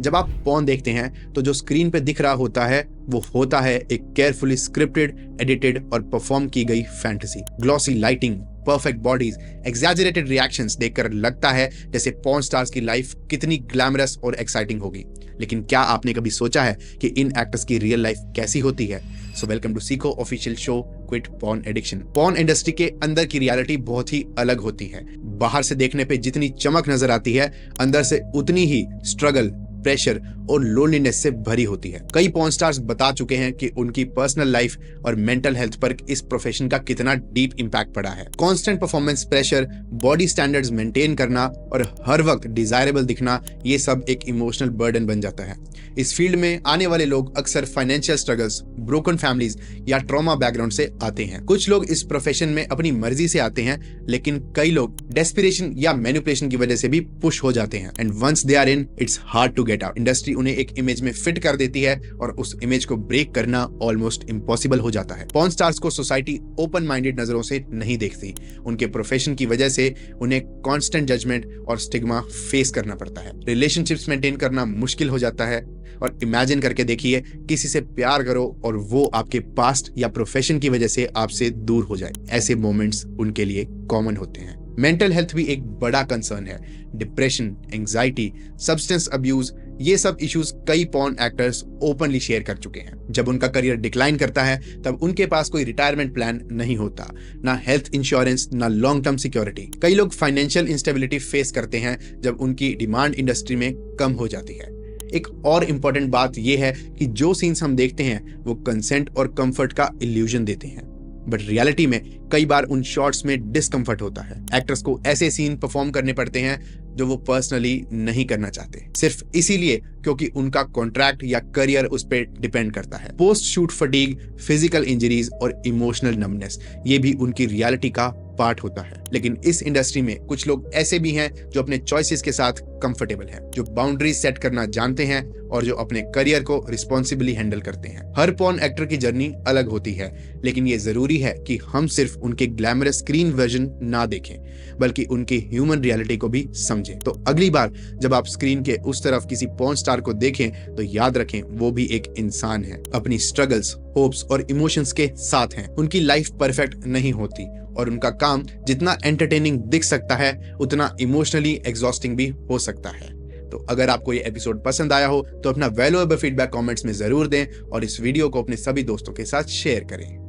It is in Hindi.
जब आप पॉर्न देखते हैं तो जो स्क्रीन पे दिख रहा होता है वो होता है एक केयरफुली स्क्रिप्टेड, एडिटेड और परफॉर्म की गई fantasy. Glossy lighting, perfect bodies, exaggerated reactions देखकर लगता है जैसे पॉर्न स्टार्स की लाइफ कितनी ग्लैमरस और एक्साइटिंग होगी। लेकिन क्या आपने कभी सोचा है कि इन एक्टर्स की रियल लाइफ कैसी होती है? सो वेलकम टू सीको official show quit porn addiction. Porn industry के अंदर की रियलिटी बहुत ही अलग होती है। बाहर से देखने पे जितनी चमक नजर आती है, अंदर से उतनी ही स्ट्रगल, प्रेशर और लोनलीनेस से भरी होती है। कई पॉर्न स्टार्स बता चुके हैं कि उनकी पर्सनल लाइफ और मेंटल हेल्थ पर इस प्रोफेशन का कितना डीप इंपैक्ट पड़ा है। Constant performance pressure, body standards maintain करना और हर वक्त डिजायरेबल दिखना, ये सब एक इमोशनल बर्डन बन जाता है। इस फील्ड में आने वाले लोग अक्सर फाइनेंशियल स्ट्रगल्स, ब्रोकन फैमिलीज या ट्रॉमा बैकग्राउंड से आते हैं। कुछ लोग इस प्रोफेशन में अपनी मर्जी से आते हैं, लेकिन कई लोग डेस्पिरेशन या मैनिपुलेशन की वजह से भी पुश हो जाते हैं। And once they are in, it's hard to get out. Industry उन्हें एक इमेज में फिट कर देती है और उस इमेज को ब्रेक करना ऑलमोस्ट इम्पॉसिबल हो जाता है। पॉर्न स्टार्स को सोसाइटी ओपन माइंडेड नजरों से नहीं देखती। उनके प्रोफेशन की वजह से उन्हें कांस्टेंट जजमेंट और स्टिग्मा फेस करना पड़ता है। रिलेशनशिप्स मेंटेन करना मुश्किल हो जाता है। और इमेजिन करके देखिए, किसी से प्यार करो और वो आपके पास्ट या प्रोफेशन की वजह से आपसे दूर हो जाए। ऐसे मोमेंट्स उनके लिए कॉमन होते हैं। मेंटल हेल्थ भी एक बड़ा कंसर्न है। डिप्रेशन, एंजाइटी, सब्सटेंस अब्यूज, ये सब इश्यूज कई पॉर्न एक्टर्स ओपनली शेयर कर चुके हैं। जब उनका करियर डिक्लाइन करता है तब उनके पास कोई रिटायरमेंट प्लान नहीं होता, ना हेल्थ इंश्योरेंस, ना लॉन्ग टर्म सिक्योरिटी। कई लोग फाइनेंशियल इंस्टेबिलिटी फेस करते हैं जब उनकी डिमांड इंडस्ट्री में कम हो जाती है। एक और इम्पॉर्टेंट बात यह है कि जो सीन्स हम देखते हैं वो कंसेंट और कंफर्ट का इल्यूजन देते हैं, बट रियलिटी में कई बार उन शॉट्स में डिस्कंफर्ट होता है। एक्टर्स को ऐसे सीन परफॉर्म करने पड़ते हैं जो वो पर्सनली नहीं करना चाहते, सिर्फ इसीलिए क्योंकि उनका कॉन्ट्रैक्ट या करियर उस पर डिपेंड करता है। Post shoot fatigue, physical injuries और इमोशनल नमनेस, ये भी उनकी रियलिटी का पार्ट होता है। लेकिन इस इंडस्ट्री में कुछ लोग ऐसे भी हैं जो अपने चॉइसेस के साथ कंफर्टेबल हैं, जो बाउंड्रीज सेट करना जानते हैं और जो अपने करियर को रिस्पॉन्सिबली हैंडल करते हैं। हर पॉर्न एक्टर की जर्नी अलग होती है, लेकिन ये जरूरी है कि हम सिर्फ उनके ग्लैमरस स्क्रीन वर्जन ना देखें, बल्कि उनकी ह्यूमन रियलिटी को भी समझें। तो अगली बार जब आप स्क्रीन के उस तरफ किसी पॉर्न स्टार को देखें तो याद रखें वो भी एक इंसान है, अपनी स्ट्रगल्स, होप्स और इमोशंस के साथ हैं। उनकी लाइफ परफेक्ट नहीं होती और उनका काम जितना एंटरटेनिंग दिख सकता है उतना इमोशनली एग्जॉस्टिंग भी हो सकता है। तो अगर आपको ये एपिसोड पसंद आया हो तो अपना वैल्यूएबल फीडबैक कमेंट्स में जरूर दें और इस वीडियो को अपने सभी दोस्तों के साथ शेयर करें।